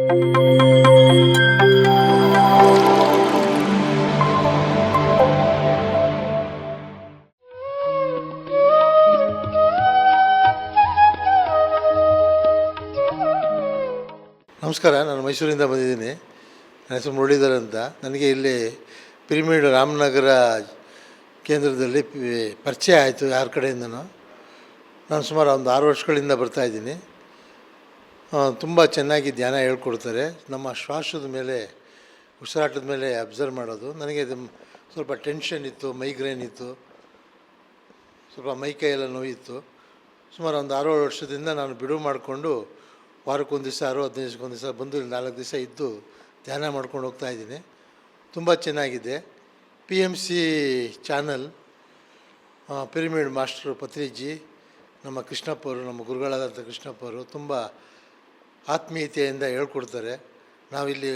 ನಮಸ್ಕಾರ, ನಾನು ಮೈಸೂರಿಂದ ಬಂದಿದ್ದೀನಿ. ನನ್ನ ಹೆಸರು ಮುರಳೀಧರ್ ಅಂತ. ನನಗೆ ಇಲ್ಲಿ ಪಿರಿಮಿಡ್ ರಾಮನಗರ ಕೇಂದ್ರದಲ್ಲಿ ಪರಿಚಯ ಆಯಿತು ಯಾರ ಕಡೆಯಿಂದನೋ. ನಾನು ಸುಮಾರು ಒಂದು 6 ವರ್ಷಗಳಿಂದ ಬರ್ತಾಯಿದ್ದೀನಿ. ತುಂಬ ಚೆನ್ನಾಗಿ ಧ್ಯಾನ ಹೇಳ್ಕೊಡ್ತಾರೆ. ನಮ್ಮ ಶ್ವಾಸದ ಮೇಲೆ, ಉಸಿರಾಟದ ಮೇಲೆ ಅಬ್ಸರ್ವ್ ಮಾಡೋದು. ನನಗೆ ಸ್ವಲ್ಪ ಟೆನ್ಷನ್ ಇತ್ತು, ಮೈಗ್ರೇನ್ ಇತ್ತು, ಸ್ವಲ್ಪ ಮೈಕೈಯೆಲ್ಲ ನೋವಿತ್ತು. ಸುಮಾರು ಒಂದು 6 ವರ್ಷದಿಂದ ನಾನು ಬಿಡುವು ಮಾಡಿಕೊಂಡು ವಾರಕ್ಕೊಂದು ದಿವಸ 15 ದಿವಸಕ್ಕೊಂದು ದಿವಸ ಬಂದು 4 ದಿವಸ ಇದ್ದು ಧ್ಯಾನ ಮಾಡ್ಕೊಂಡು ಹೋಗ್ತಾಯಿದ್ದೀನಿ. ತುಂಬ ಚೆನ್ನಾಗಿದೆ. PMC channel, pyramid master Patriji, ನಮ್ಮ ಕೃಷ್ಣಪ್ಪವರು, ನಮ್ಮ ಗುರುಗಳಾದಂಥ ಕೃಷ್ಣಪ್ಪವರು ತುಂಬ ಆತ್ಮೀಯತೆಯಿಂದ ಹೇಳ್ಕೊಡ್ತಾರೆ. ನಾವಿಲ್ಲಿ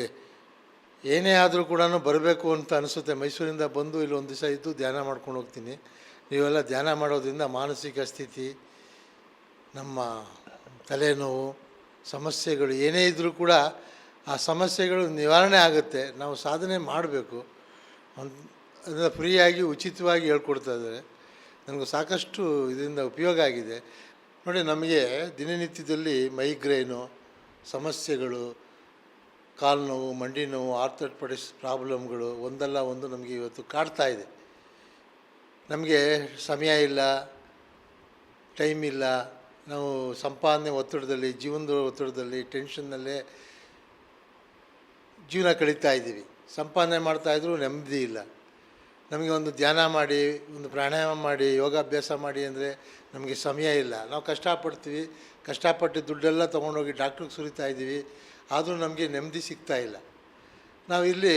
ಏನೇ ಆದರೂ ಕೂಡ ಬರಬೇಕು ಅಂತ ಅನಿಸುತ್ತೆ. ಮೈಸೂರಿಂದ ಬಂದು ಇಲ್ಲಿ ಒಂದು ದಿವಸ ಇದ್ದು ಧ್ಯಾನ ಮಾಡ್ಕೊಂಡು ಹೋಗ್ತೀನಿ. ನೀವೆಲ್ಲ ಧ್ಯಾನ ಮಾಡೋದ್ರಿಂದ ಮಾನಸಿಕ ಸ್ಥಿತಿ, ನಮ್ಮ ತಲೆನೋವು, ಸಮಸ್ಯೆಗಳು ಏನೇ ಇದ್ದರೂ ಕೂಡ ಆ ಸಮಸ್ಯೆಗಳು ನಿವಾರಣೆ ಆಗುತ್ತೆ. ನಾವು ಸಾಧನೆ ಮಾಡಬೇಕು. ಅದನ್ನು ಫ್ರೀಯಾಗಿ ಉಚಿತವಾಗಿ ಹೇಳ್ಕೊಡ್ತಾ ಇದ್ದಾರೆ. ನನಗೂ ಸಾಕಷ್ಟು ಇದರಿಂದ ಉಪಯೋಗ ಆಗಿದೆ. ನೋಡಿ, ನಮಗೆ ದಿನನಿತ್ಯದಲ್ಲಿ ಮೈಗ್ರೇನು ಸಮಸ್ಯೆಗಳು, ಕಾಲು ನೋವು, ಮಂಡಿ ನೋವು, ಆರ್ಥೋಪೆಡಿಕ್ಸ್ ಪ್ರಾಬ್ಲಮ್ಗಳು ಒಂದಲ್ಲ ಒಂದು ನಮಗೆ ಇವತ್ತು ಕಾಡ್ತಾ ಇದೆ. ನಮಗೆ ಸಮಯ ಇಲ್ಲ, ಟೈಮ್ ಇಲ್ಲ. ನಾವು ಸಂಪಾದನೆ ಒತ್ತಡದಲ್ಲಿ, ಜೀವನದ ಒತ್ತಡದಲ್ಲಿ, ಟೆನ್ಷನ್ನಲ್ಲೇ ಜೀವನ ಕಳೀತಾ ಇದ್ದೀವಿ. ಸಂಪಾದನೆ ಮಾಡ್ತಾಯಿದ್ರು ನೆಮ್ಮದಿ ಇಲ್ಲ. ನಮಗೆ ಒಂದು ಧ್ಯಾನ ಮಾಡಿ, ಒಂದು ಪ್ರಾಣಾಯಾಮ ಮಾಡಿ, ಯೋಗಾಭ್ಯಾಸ ಮಾಡಿ ಅಂದರೆ ನಮಗೆ ಸಮಯ ಇಲ್ಲ. ನಾವು ಕಷ್ಟಪಡ್ತೀವಿ, ಕಷ್ಟಪಟ್ಟು ದುಡ್ಡೆಲ್ಲ ತೊಗೊಂಡೋಗಿ ಡಾಕ್ಟ್ರಿಗೆ ಸುರಿತಾ ಇದ್ದೀವಿ, ಆದರೂ ನಮಗೆ ನೆಮ್ಮದಿ ಸಿಗ್ತಾಯಿಲ್ಲ. ನಾವಿಲ್ಲಿ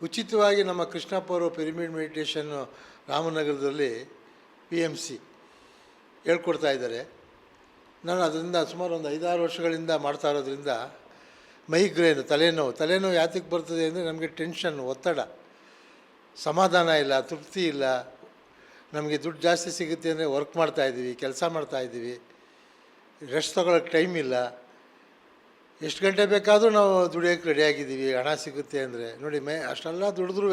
ಉಚಿತವಾಗಿ ನಮ್ಮ ಕೃಷ್ಣಪ್ಪವರು ಪಿರಿಮಿಡ್ ಮೆಡಿಟೇಷನ್ನು ರಾಮನಗರದಲ್ಲಿ PMC ಹೇಳ್ಕೊಡ್ತಾ ಇದ್ದಾರೆ. ನಾನು ಅದರಿಂದ ಸುಮಾರು ಒಂದು 5-6 ವರ್ಷಗಳಿಂದ ಮಾಡ್ತಾ ಇರೋದ್ರಿಂದ ಮೈಗ್ರೇನು, ತಲೆನೋವು ಯಾತಕ್ಕೆ ಬರ್ತದೆ ಅಂದರೆ ನಮಗೆ ಟೆನ್ಷನ್, ಒತ್ತಡ, ಸಮಾಧಾನ ಇಲ್ಲ, ತೃಪ್ತಿ ಇಲ್ಲ. ನಮಗೆ ದುಡ್ಡು ಜಾಸ್ತಿ ಸಿಗುತ್ತೆ ಅಂದರೆ ವರ್ಕ್ ಮಾಡ್ತಾಯಿದ್ದೀವಿ, ಕೆಲಸ ಮಾಡ್ತಾಯಿದ್ದೀವಿ, ರೆಸ್ಟ್ ತೊಗೊಳಕ್ಕೆ ಟೈಮ್ ಇಲ್ಲ. ಎಷ್ಟು ಗಂಟೆ ಬೇಕಾದರೂ ನಾವು ದುಡಿಯೋಕ್ಕೆ ರೆಡಿಯಾಗಿದ್ದೀವಿ ಹಣ ಸಿಗುತ್ತೆ ಅಂದರೆ. ನೋಡಿ, ಅಷ್ಟೆಲ್ಲ ದುಡಿದ್ರೂ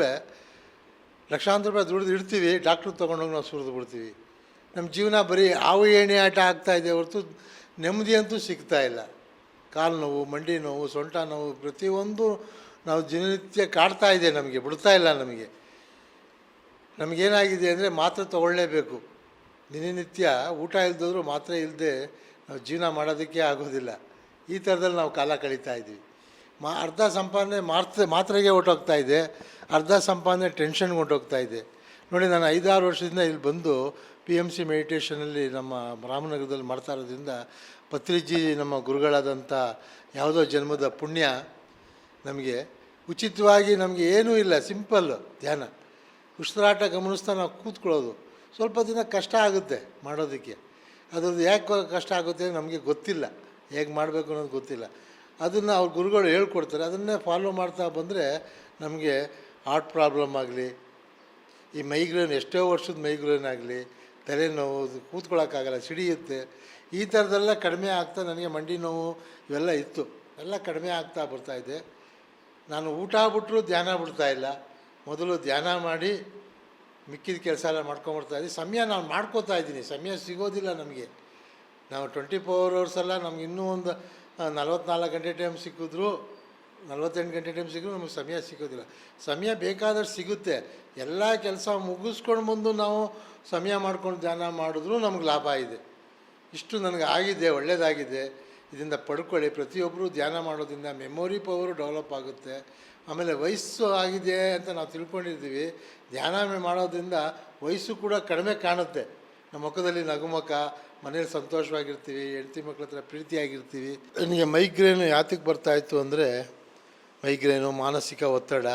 ಲಕ್ಷಾಂತರ ರೂಪಾಯಿ ದುಡಿದು ಇಡ್ತೀವಿ, ಡಾಕ್ಟ್ರಿಗೆ ತೊಗೊಂಡೋಗಿ ನಾವು ಸುರಿದು ಬಿಡ್ತೀವಿ. ನಮ್ಮ ಜೀವನ ಬರೀ ಹಾವು ಏಣಿ ಆಟ ಆಗ್ತಾಯಿದೆ ಹೊರತು ನೆಮ್ಮದಿ ಅಂತೂ ಸಿಗ್ತಾಯಿಲ್ಲ. ಕಾಲು ನೋವು, ಮಂಡಿ ನೋವು, ಸೊಂಟ ನೋವು, ಪ್ರತಿಯೊಂದು ನಾವು ದಿನನಿತ್ಯ ಕಾಡ್ತಾ ಇದೆ. ನಮಗೆ ಬಿಡ್ತಾ ಇಲ್ಲ. ನಮಗೇನಾಗಿದೆ ಅಂದರೆ ಮಾತ್ರೆ ತೊಗೊಳ್ಳೇಬೇಕು. ದಿನನಿತ್ಯ ಊಟ ಇಲ್ದಿದ್ರೂ ಮಾತ್ರೆ ಇಲ್ಲದೆ ನಾವು ಜೀವನ ಮಾಡೋದಕ್ಕೆ ಆಗೋದಿಲ್ಲ. ಈ ಥರದಲ್ಲಿ ನಾವು ಕಾಲ ಕಳೀತಾ ಇದ್ದೀವಿ. ಅರ್ಧ ಸಂಪಾದನೆ ಮಾತ್ರೆಗೆ ಹೊರ್ಟೋಗ್ತಾ ಇದೆ, ಅರ್ಧ ಸಂಪಾದನೆ ಟೆನ್ಷನ್ಗೆ ಹೊರ್ಟೋಗ್ತಾ ಇದೆ. ನೋಡಿ, ನಾನು 5-6 ವರ್ಷದಿಂದ ಇಲ್ಲಿ ಬಂದು PMC ಮೆಡಿಟೇಷನಲ್ಲಿ ನಮ್ಮ ರಾಮನಗರದಲ್ಲಿ ಮಾಡ್ತಾ ಇರೋದ್ರಿಂದ ಪತ್ರಿಜಿ ನಮ್ಮ ಗುರುಗಳಾದಂಥ ಯಾವುದೋ ಜನ್ಮದ ಪುಣ್ಯ ನಮಗೆ ಉಚಿತವಾಗಿ, ನಮಗೆ ಏನೂ ಇಲ್ಲ, ಸಿಂಪಲ್ಲು ಧ್ಯಾನ, ಉಸಿರಾಟ ಗಮನಿಸ್ತಾ ನಾವು ಕೂತ್ಕೊಳ್ಳೋದು. ಸ್ವಲ್ಪ ದಿನ ಕಷ್ಟ ಆಗುತ್ತೆ ಮಾಡೋದಕ್ಕೆ. ಅದ್ರದ್ದು ಯಾಕೆ ಕಷ್ಟ ಆಗುತ್ತೆ ನಮಗೆ ಗೊತ್ತಿಲ್ಲ, ಹೇಗೆ ಮಾಡಬೇಕು ಅನ್ನೋದು ಗೊತ್ತಿಲ್ಲ. ಅದನ್ನು ಅವ್ರ ಗುರುಗಳು ಹೇಳ್ಕೊಡ್ತಾರೆ. ಅದನ್ನೇ ಫಾಲೋ ಮಾಡ್ತಾ ಬಂದರೆ ನಮಗೆ ಹಾರ್ಟ್ ಪ್ರಾಬ್ಲಮ್ ಆಗಲಿ, ಈ ಮೈಗ್ರೇನ್, ಎಷ್ಟೋ ವರ್ಷದ ಮೈಗ್ರೇನ್ ಆಗಲಿ, ತಲೆನೋವು, ಕೂತ್ಕೊಳ್ಳೋಕ್ಕಾಗಲ್ಲ, ಸಿಡಿಯುತ್ತೆ, ಈ ಥರದ್ದೆಲ್ಲ ಕಡಿಮೆ ಆಗ್ತಾ, ನನಗೆ ಮಂಡಿ ನೋವು ಇವೆಲ್ಲ ಇತ್ತು, ಎಲ್ಲ ಕಡಿಮೆ ಆಗ್ತಾ ಬರ್ತಾಯಿದೆ. ನಾನು ಊಟ ಬಿಟ್ಟರು ಧ್ಯಾನ ಬಿಡ್ತಾಯಿಲ್ಲ. ಮೊದಲು ಧ್ಯಾನ ಮಾಡಿ ಮಿಕ್ಕಿದ ಕೆಲಸ ಎಲ್ಲ ಮಾಡ್ಕೊಂಬರ್ತಾಯಿದ್ದೆ. ಸಮಯ ನಾನು ಮಾಡ್ಕೋತಾ ಇದ್ದೀನಿ. ಸಮಯ ಸಿಗೋದಿಲ್ಲ ನಮಗೆ. ನಾವು 24 hours ಅಲ್ಲ, ನಮ್ಗೆ ಇನ್ನೂ ಒಂದು 44 ಗಂಟೆ ಟೈಮ್ ಸಿಕ್ಕಿದ್ರು, 48 ಗಂಟೆ ಟೈಮ್ ಸಿಕ್ಕರೂ ನಮಗೆ ಸಮಯ ಸಿಗೋದಿಲ್ಲ. ಸಮಯ ಬೇಕಾದಷ್ಟು ಸಿಗುತ್ತೆ. ಎಲ್ಲ ಕೆಲಸ ಮುಗಿಸ್ಕೊಂಡು ಬಂದು ನಾವು ಸಮಯ ಮಾಡ್ಕೊಂಡು ಧ್ಯಾನ ಮಾಡಿದ್ರೂ ನಮ್ಗೆ ಲಾಭ ಇದೆ. ಇಷ್ಟು ನನಗೆ ಆಗಿದೆ, ಒಳ್ಳೆಯದಾಗಿದೆ. ಇದರಿಂದ ಪಡ್ಕೊಳ್ಳಿ. ಪ್ರತಿಯೊಬ್ಬರು ಧ್ಯಾನ ಮಾಡೋದ್ರಿಂದ ಮೆಮೊರಿ ಪವರು ಡೆವಲಪ್ ಆಗುತ್ತೆ. ಆಮೇಲೆ ವಯಸ್ಸು ಆಗಿದೆ ಅಂತ ನಾವು ತಿಳ್ಕೊಂಡಿರ್ತೀವಿ. ಧ್ಯಾನ ಮಾಡೋದ್ರಿಂದ ವಯಸ್ಸು ಕೂಡ ಕಡಿಮೆ ಕಾಣುತ್ತೆ. ನಮ್ಮ ಮುಖದಲ್ಲಿ ನಗುಮುಖ, ಮನೇಲಿ ಸಂತೋಷವಾಗಿರ್ತೀವಿ, ಹೆಂಡತಿ ಮಕ್ಕಳ ಹತ್ರ ಪ್ರೀತಿಯಾಗಿರ್ತೀವಿ. ನನಗೆ ಮೈಗ್ರೇನು ಯಾತಕ್ಕೆ ಬರ್ತಾಯಿತ್ತು ಅಂದರೆ, ಮೈಗ್ರೇನು, ಮಾನಸಿಕ ಒತ್ತಡ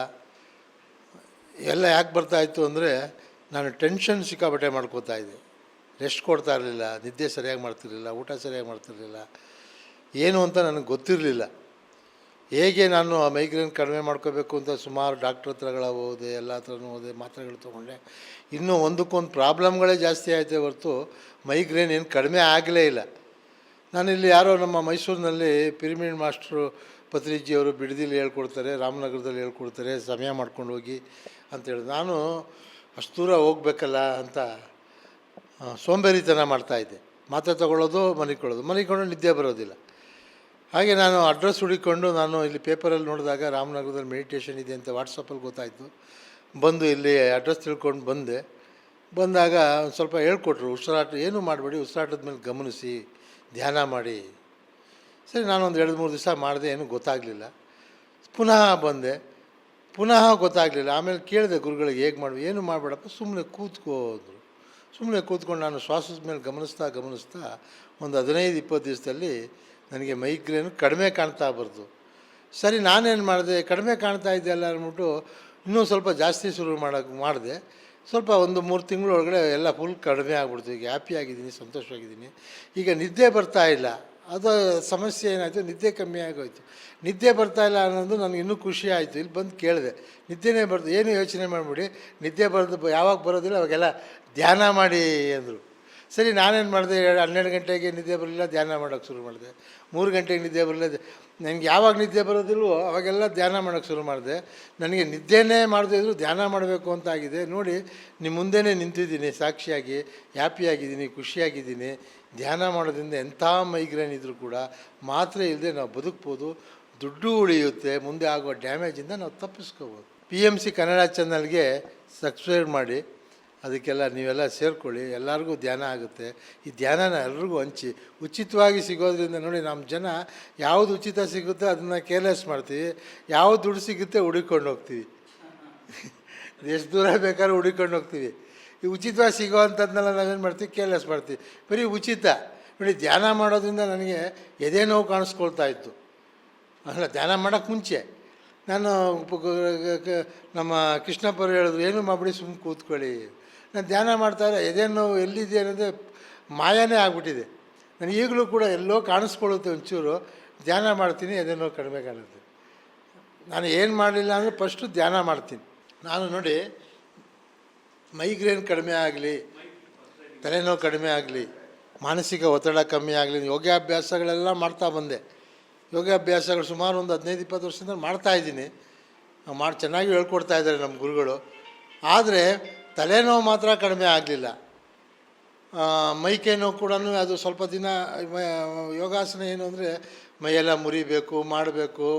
ಎಲ್ಲ ಯಾಕೆ ಬರ್ತಾಯಿತ್ತು ಅಂದರೆ, ನಾನು ಟೆನ್ಷನ್ ಸಿಕ್ಕಾಪಟ್ಟೆ ಮಾಡ್ಕೋತಾಯಿದ್ದೆ. ರೆಸ್ಟ್ ಕೊಡ್ತಾ ಇರಲಿಲ್ಲ, ನಿದ್ದೆ ಸರಿಯಾಗಿ ಮಾಡ್ತಿರಲಿಲ್ಲ, ಊಟ ಸರಿಯಾಗಿ ಮಾಡ್ತಿರಲಿಲ್ಲ. ಏನು ಅಂತ ನನಗೆ ಗೊತ್ತಿರಲಿಲ್ಲ. ಹೇಗೆ ನಾನು ಆ ಮೈಗ್ರೇನ್ ಕಡಿಮೆ ಮಾಡ್ಕೋಬೇಕು ಅಂತ ಸುಮಾರು ಡಾಕ್ಟ್ರ್ ಹತ್ರಗಳ ಹೋದೆ, ಎಲ್ಲ ಹತ್ರನೂ ಹೋದೆ, ಮಾತ್ರೆಗಳು ತೊಗೊಂಡೆ. ಇನ್ನೂ ಒಂದಕ್ಕೊಂದು ಪ್ರಾಬ್ಲಮ್ಗಳೇ ಜಾಸ್ತಿ ಆಯಿತೆ ಹೊರತು ಮೈಗ್ರೇನ್ ಏನು ಕಡಿಮೆ ಆಗಲೇ ಇಲ್ಲ. ನಾನಿಲ್ಲಿ ಯಾರೋ ನಮ್ಮ ಮೈಸೂರಿನಲ್ಲಿ ಪಿರಿಮಿಡ್ ಮಾಸ್ಟ್ರು ಪತ್ರಿಜಿಯವರು ಬಿಡದಿಲಿ ಹೇಳ್ಕೊಡ್ತಾರೆ, ರಾಮನಗರದಲ್ಲಿ ಹೇಳ್ಕೊಡ್ತಾರೆ, ಸಮಯ ಮಾಡ್ಕೊಂಡು ಹೋಗಿ ಅಂತೇಳಿ. ನಾನು ಅಷ್ಟು ದೂರ ಹೋಗ್ಬೇಕಲ್ಲ ಅಂತ ಸೋಂಬೇರಿತನ ಮಾಡ್ತಾಯಿದ್ದೆ. ಮಾತ್ರೆ ತೊಗೊಳ್ಳೋದು, ಮನಿಕೊಳ್ಳೋದು ನಿದ್ದೆ ಬರೋದಿಲ್ಲ. ಹಾಗೆ ನಾನು ಅಡ್ರೆಸ್ ಹುಡುಕೊಂಡು ನಾನು ಇಲ್ಲಿ ಪೇಪರಲ್ಲಿ ನೋಡಿದಾಗ ರಾಮನಗರದಲ್ಲಿ ಮೆಡಿಟೇಷನ್ ಇದೆ ಅಂತ ವಾಟ್ಸಪ್ಪಲ್ಲಿ ಗೊತ್ತಾಯಿತು. ಬಂದು ಇಲ್ಲಿ ಅಡ್ರೆಸ್ ತಿಳ್ಕೊಂಡು ಬಂದಾಗ ಒಂದು ಸ್ವಲ್ಪ ಹೇಳ್ಕೊಟ್ರು. ಉಸಿರಾಟ ಏನೂ ಮಾಡಬೇಡಿ, ಉಸಿರಾಟದ ಮೇಲೆ ಗಮನಿಸಿ, ಧ್ಯಾನ ಮಾಡಿ. ಸರಿ, ನಾನೊಂದು 2-3 ದಿವಸ ಮಾಡಿದೆ, ಏನೂ ಗೊತ್ತಾಗಲಿಲ್ಲ. ಪುನಃ ಗೊತ್ತಾಗಲಿಲ್ಲ. ಆಮೇಲೆ ಕೇಳಿದೆ ಗುರುಗಳಿಗೆ, ಹೇಗೆ ಮಾಡಬೇಕು? ಏನು ಮಾಡಬೇಡಪ್ಪ, ಸುಮ್ಮನೆ ಕೂತ್ಕೋದ್ರು. ಸುಮ್ಮನೆ ಕೂತ್ಕೊಂಡು ನಾನು ಶ್ವಾಸದ ಮೇಲೆ ಗಮನಿಸ್ತಾ ಒಂದು 15-20 ದಿವಸದಲ್ಲಿ ನನಗೆ ಮೈಗ್ರೇನು ಕಡಿಮೆ ಕಾಣ್ತಾ ಬರ್ದು. ಸರಿ, ನಾನೇನು ಮಾಡಿದೆ, ಕಡಿಮೆ ಕಾಣ್ತಾ ಇದೆಯಲ್ಲ ಅಂದ್ಬಿಟ್ಟು ಇನ್ನೂ ಸ್ವಲ್ಪ ಜಾಸ್ತಿ ಶುರು ಮಾಡಿದೆ. ಸ್ವಲ್ಪ ಒಂದು 3 ತಿಂಗಳೊಳಗಡೆ ಎಲ್ಲ ಫುಲ್ ಕಡಿಮೆ ಆಗ್ಬಿಡ್ತು. ಈಗ ಹ್ಯಾಪಿಯಾಗಿದ್ದೀನಿ, ಸಂತೋಷವಾಗಿದ್ದೀನಿ. ಈಗ ನಿದ್ದೆ ಬರ್ತಾಯಿಲ್ಲ. ಅದು ಸಮಸ್ಯೆ ಏನಾಯಿತು, ನಿದ್ದೆ ಕಮ್ಮಿ ಆಗೋಯ್ತು. ನಿದ್ದೆ ಬರ್ತಾಯಿಲ್ಲ ಅನ್ನೋದು ನನಗೆ ಇನ್ನೂ ಖುಷಿ ಆಯಿತು. ಇಲ್ಲಿ ಬಂದು ಕೇಳಿದೆ, ನಿದ್ದೆನೇ ಬರ್ದು, ಏನು ಯೋಚನೆ ಮಾಡಿಬಿಡಿ, ನಿದ್ದೆ ಯಾವಾಗ ಬರೋದಿಲ್ಲ ಅವಾಗೆಲ್ಲ ಧ್ಯಾನ ಮಾಡಿ ಅಂದರು. ಸರಿ, ನಾನೇನು ಮಾಡಿದೆ, 12 ಗಂಟೆಗೆ ನಿದ್ದೆ ಬರಲಿಲ್ಲ, ಧ್ಯಾನ ಮಾಡೋಕ್ಕೆ ಶುರು ಮಾಡಿದೆ. 3 ಗಂಟೆಗೆ ನಿದ್ದೆ ಬರಲಿಲ್ಲ. ನನಗೆ ಯಾವಾಗ ನಿದ್ದೆ ಬರೋದಿಲ್ವೋ ಅವಾಗೆಲ್ಲ ಧ್ಯಾನ ಮಾಡೋಕ್ಕೆ ಶುರು ಮಾಡಿದೆ. ನನಗೆ ನಿದ್ದೆನೇ ಮಾಡದೇ ಇದ್ದರೂ ಧ್ಯಾನ ಮಾಡಬೇಕು ಅಂತ ಆಗಿದೆ. ನೋಡಿ, ನಿಮ್ಮ ಮುಂದೆನೇ ನಿಂತಿದ್ದೀನಿ, ಸಾಕ್ಷಿಯಾಗಿ ಹ್ಯಾಪಿಯಾಗಿದ್ದೀನಿ, ಖುಷಿಯಾಗಿದ್ದೀನಿ. ಧ್ಯಾನ ಮಾಡೋದ್ರಿಂದ ಎಂಥ ಮೈಗ್ರೇನ್ ಇದ್ದರೂ ಕೂಡ ಮಾತ್ರೆ ಇಲ್ಲದೆ ನಾವು ಬದುಕ್ಬೋದು, ದುಡ್ಡು ಉಳಿಯುತ್ತೆ, ಮುಂದೆ ಆಗುವ ಡ್ಯಾಮೇಜಿಂದ ನಾವು ತಪ್ಪಿಸ್ಕೋಬೋದು. PMC ಕನ್ನಡ ಚಾನಲ್ಗೆ ಸಬ್ಸ್ಕ್ರೈಬ್ ಮಾಡಿ, ಅದಕ್ಕೆಲ್ಲ ನೀವೆಲ್ಲ ಸೇರಿಕೊಳ್ಳಿ. ಎಲ್ಲರಿಗೂ ಧ್ಯಾನ ಆಗುತ್ತೆ. ಈ ಧ್ಯಾನನ ಎಲ್ರಿಗೂ ಹಂಚಿ. ಉಚಿತವಾಗಿ ಸಿಗೋದ್ರಿಂದ ನೋಡಿ, ನಮ್ಮ ಜನ ಯಾವುದು ಉಚಿತ ಸಿಗುತ್ತೆ ಅದನ್ನು ಕೇರ್ಲೆಸ್ ಮಾಡ್ತೀವಿ, ಯಾವುದು ದುಡ್ಡು ಸಿಗುತ್ತೆ ಹುಡುಕೊಂಡು ಹೋಗ್ತೀವಿ. ಎಷ್ಟು ದೂರ ಬೇಕಾದ್ರೂ ಹುಡುಕೊಂಡು ಹೋಗ್ತೀವಿ. ಈ ಉಚಿತವಾಗಿ ಸಿಗೋ ಅಂಥದ್ದನ್ನೆಲ್ಲ ನಾವೇನು ಮಾಡ್ತೀವಿ, ಕೇರ್ಲೆಸ್ ಮಾಡ್ತೀವಿ. ಬರೀ ಉಚಿತ ನೋಡಿ, ಧ್ಯಾನ ಮಾಡೋದ್ರಿಂದ ನನಗೆ ಎದೆ ನೋವು ಕಾಣಿಸ್ಕೊಳ್ತಾ ಇತ್ತು. ಅಲ್ಲ, ಧ್ಯಾನ ಮಾಡೋಕ್ಕೆ ಮುಂಚೆ ನಾನು ನಮ್ಮ ಕೃಷ್ಣಪ್ಪರು ಹೇಳಿದ್ರು, ಏನೂ ಮಾಡಿಬಿಡಿ, ಸುಮ್ಮನೆ ಕೂತ್ಕೊಳ್ಳಿ. ನಾನು ಧ್ಯಾನ ಮಾಡ್ತಾಯಿದ್ದೆ, ಎದೆ ನೋವು ಎಲ್ಲಿದೆ ಅನ್ನೋದೇ ಮಾಯನೇ ಆಗ್ಬಿಟ್ಟಿದೆ. ನನಗೆ ಈಗಲೂ ಕೂಡ ಎಲ್ಲೋ ಕಾಣಿಸ್ಕೊಳ್ಳುತ್ತೆ ಒಂಚೂರು. ಧ್ಯಾನ ಮಾಡ್ತೀನಿ, ಎದೆ ನೋವು ಕಡಿಮೆ ಕಾಣುತ್ತೆ. ನಾನು ಏನು ಮಾಡಲಿಲ್ಲ ಅಂದರೆ ಫಸ್ಟು ಧ್ಯಾನ ಮಾಡ್ತೀನಿ. ನಾನು ನೋಡಿ, ಮೈಗ್ರೇನ್ ಕಡಿಮೆ ಆಗಲಿ, ತಲೆನೋವು ಕಡಿಮೆ ಆಗಲಿ, ಮಾನಸಿಕ ಒತ್ತಡ ಕಮ್ಮಿ ಆಗಲಿ, ಯೋಗಾಭ್ಯಾಸಗಳೆಲ್ಲ ಮಾಡ್ತಾ ಬಂದೆ. ಯೋಗಾಭ್ಯಾಸಗಳು ಸುಮಾರು ಒಂದು 15-20 ವರ್ಷದಿಂದ ಮಾಡ್ತಾಯಿದ್ದೀನಿ. ಚೆನ್ನಾಗಿ ಹೇಳ್ಕೊಡ್ತಾ ಇದ್ದಾರೆ ನಮ್ಮ ಗುರುಗಳು. ಆದರೆ ತಲೆನೋವು ಮಾತ್ರ ಕಡಿಮೆ ಆಗಲಿಲ್ಲ. ಮೈಕೈ ನೋವು ಕೂಡ ಅದು ಸ್ವಲ್ಪ ದಿನ ಯೋಗಾಸನ ಏನು ಅಂದರೆ ಮೈಯೆಲ್ಲ ಮುರಿಬೇಕು, ಮಾಡಬೇಕು,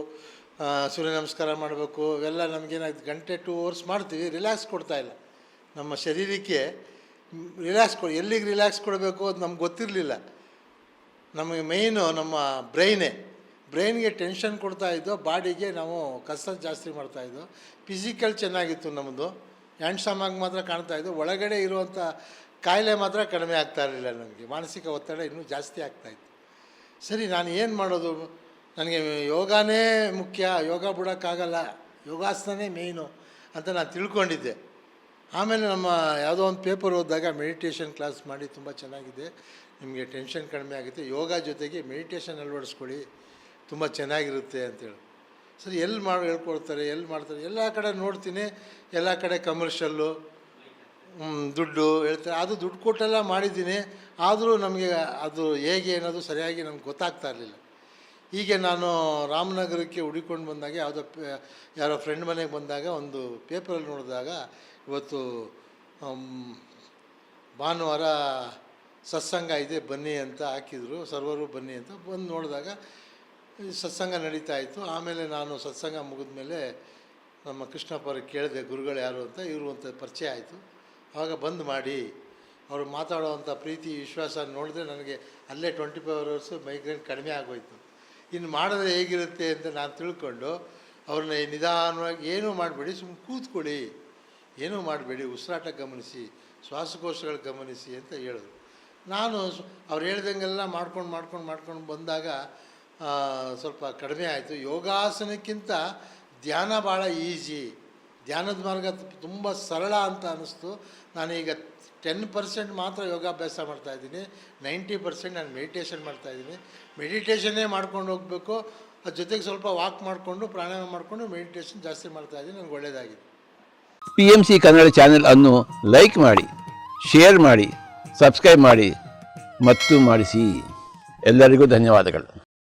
ಸೂರ್ಯ ನಮಸ್ಕಾರ ಮಾಡಬೇಕು, ಇವೆಲ್ಲ ನಮಗೇನಾಯ್ತು, 1-2 ಅವರ್ಸ್ ಮಾಡ್ತೀವಿ, ರಿಲ್ಯಾಕ್ಸ್ ಕೊಡ್ತಾಯಿಲ್ಲ. ನಮ್ಮ ಶರೀರಕ್ಕೆ ರಿಲ್ಯಾಕ್ಸ್ ಎಲ್ಲಿಗೆ ರಿಲ್ಯಾಕ್ಸ್ ಕೊಡಬೇಕು ಅದು ನಮ್ಗೆ ಗೊತ್ತಿರಲಿಲ್ಲ. ನಮಗೆ ಮೇಯ್ನು ನಮ್ಮ ಬ್ರೈನ್ಗೆ ಟೆನ್ಷನ್ ಕೊಡ್ತಾಯಿದ್ದೋ, ಬಾಡಿಗೆ ನಾವು ಕಸರತ್ತು ಜಾಸ್ತಿ ಮಾಡ್ತಾಯಿದ್ದೋ. ಫಿಸಿಕಲ್ ಚೆನ್ನಾಗಿತ್ತು ನಮ್ಮದು, ಹ್ಯಾಂಡ್ಸಮಾಗಿ ಮಾತ್ರ ಕಾಣ್ತಾಯಿದ್ದು. ಒಳಗಡೆ ಇರುವಂಥ ಕಾಯಿಲೆ ಮಾತ್ರ ಕಡಿಮೆ ಆಗ್ತಾ ಇರಲಿಲ್ಲ. ನನಗೆ ಮಾನಸಿಕ ಒತ್ತಡ ಇನ್ನೂ ಜಾಸ್ತಿ ಆಗ್ತಾಯಿತ್ತು. ಸರಿ, ನಾನು ಏನು ಮಾಡೋದು, ನನಗೆ ಯೋಗನೇ ಮುಖ್ಯ, ಯೋಗ ಬಿಡೋಕ್ಕಾಗಲ್ಲ, ಯೋಗಾಸನೇ ಮೇಯ್ನು ಅಂತ ನಾನು ತಿಳ್ಕೊಂಡಿದ್ದೆ. ಆಮೇಲೆ ನಮ್ಮ ಯಾವುದೋ ಒಂದು ಪೇಪರ್ ಓದಿದಾಗ ಮೆಡಿಟೇಷನ್ ಕ್ಲಾಸ್ ಮಾಡಿ, ತುಂಬ ಚೆನ್ನಾಗಿದೆ, ನಿಮಗೆ ಟೆನ್ಷನ್ ಕಡಿಮೆ ಆಗುತ್ತೆ, ಯೋಗ ಜೊತೆಗೆ ಮೆಡಿಟೇಷನ್ ಅಳವಡಿಸ್ಕೊಳ್ಳಿ, ತುಂಬ ಚೆನ್ನಾಗಿರುತ್ತೆ ಅಂತೇಳಿ. ಸರಿ, ಹೇಳ್ಕೊಡ್ತಾರೆ, ಮಾಡ್ತಾರೆ, ಎಲ್ಲ ಕಡೆ ನೋಡ್ತೀನಿ, ಎಲ್ಲ ಕಡೆ ಕಮರ್ಷಿಯಲ್ಲು, ದುಡ್ಡು ಹೇಳ್ತಾರೆ. ಅದು ದುಡ್ಡು ಕೊಟ್ಟೆಲ್ಲ ಮಾಡಿದ್ದೀನಿ, ಆದರೂ ನಮಗೆ ಅದು ಹೇಗೆ ಅನ್ನೋದು ಸರಿಯಾಗಿ ನಮ್ಗೆ ಗೊತ್ತಾಗ್ತಾ ಇರಲಿಲ್ಲ. ಹೀಗೆ ನಾನು ರಾಮನಗರಕ್ಕೆ ಹುಡುಕೊಂಡು ಬಂದಾಗ ಯಾರೋ ಫ್ರೆಂಡ್ ಮನೆಗೆ ಬಂದಾಗ ಒಂದು ಪೇಪರಲ್ಲಿ ನೋಡಿದಾಗ, ಇವತ್ತು ಭಾನುವಾರ ಸತ್ಸಂಗ ಇದೆ ಬನ್ನಿ ಅಂತ ಹಾಕಿದರು, ಸರ್ವರು ಬನ್ನಿ ಅಂತ. ಬಂದು ನೋಡಿದಾಗ ಸತ್ಸಂಗ ನಡೀತಾ ಇತ್ತು. ಆಮೇಲೆ ನಾನು ಸತ್ಸಂಗ ಮುಗಿದ ಮೇಲೆ ನಮ್ಮ ಕೃಷ್ಣಪ್ಪರಿಗೆ ಕೇಳಿದೆ, ಗುರುಗಳು ಯಾರು ಅಂತ. ಇವರು ಅಂತ ಪರಿಚಯ ಆಯಿತು. ಆವಾಗ ಬಂದು ಮಾಡಿ ಅವರು ಮಾತಾಡೋವಂಥ ಪ್ರೀತಿ ವಿಶ್ವಾಸ ನೋಡಿದ್ರೆ ನನಗೆ ಅಲ್ಲೇ 24 hours ಮೈಗ್ರೇನ್ ಕಡಿಮೆ ಆಗೋಯ್ತು. ಇನ್ನು ಮಾಡಿದ್ರೆ ಹೇಗಿರುತ್ತೆ ಅಂತ ನಾನು ತಿಳ್ಕೊಂಡು ಅವ್ರನ್ನ ನಿಧಾನವಾಗಿ, ಏನೂ ಮಾಡಬೇಡಿ, ಸುಮ್ಮನೆ ಕೂತ್ಕೊಳ್ಳಿ, ಏನೂ ಮಾಡಬೇಡಿ, ಉಸಿರಾಟ ಗಮನಿಸಿ, ಶ್ವಾಸಕೋಶಗಳು ಗಮನಿಸಿ ಅಂತ ಹೇಳಿದ್ರು. ನಾನು ಅವ್ರು ಹೇಳ್ದಂಗೆಲ್ಲ ಮಾಡ್ಕೊಂಡು ಬಂದಾಗ ಸ್ವಲ್ಪ ಕಡಿಮೆ ಆಯಿತು. ಯೋಗಾಸನಕ್ಕಿಂತ ಧ್ಯಾನ ಭಾಳ ಈಸಿ, ಧ್ಯಾನದ ಮಾರ್ಗ ತುಂಬ ಸರಳ ಅಂತ ಅನ್ನಿಸ್ತು. ನಾನೀಗ 10% ಮಾತ್ರ ಯೋಗಾಭ್ಯಾಸ ಮಾಡ್ತಾಯಿದ್ದೀನಿ, 90% ನಾನು ಮೆಡಿಟೇಷನ್ ಮಾಡ್ತಾಯಿದ್ದೀನಿ. ಮೆಡಿಟೇಷನ್ನೇ ಮಾಡ್ಕೊಂಡು ಹೋಗಬೇಕು, ಅದ್ರ ಜೊತೆಗೆ ಸ್ವಲ್ಪ ವಾಕ್ ಮಾಡಿಕೊಂಡು ಪ್ರಾಣಾಯಾಮ ಮಾಡಿಕೊಂಡು ಮೆಡಿಟೇಷನ್ ಜಾಸ್ತಿ ಮಾಡ್ತಾಯಿದ್ದೀನಿ. ನನಗೆ ಒಳ್ಳೆಯದಾಗಿದೆ. PMC ಕನ್ನಡ ಚಾನೆಲ್ ಅನ್ನು ಲೈಕ್ ಮಾಡಿ, ಶೇರ್ ಮಾಡಿ, ಸಬ್ಸ್ಕ್ರೈಬ್ ಮಾಡಿ ಮತ್ತು ಮಾಡಿಸಿ. ಎಲ್ಲರಿಗೂ ಧನ್ಯವಾದಗಳು.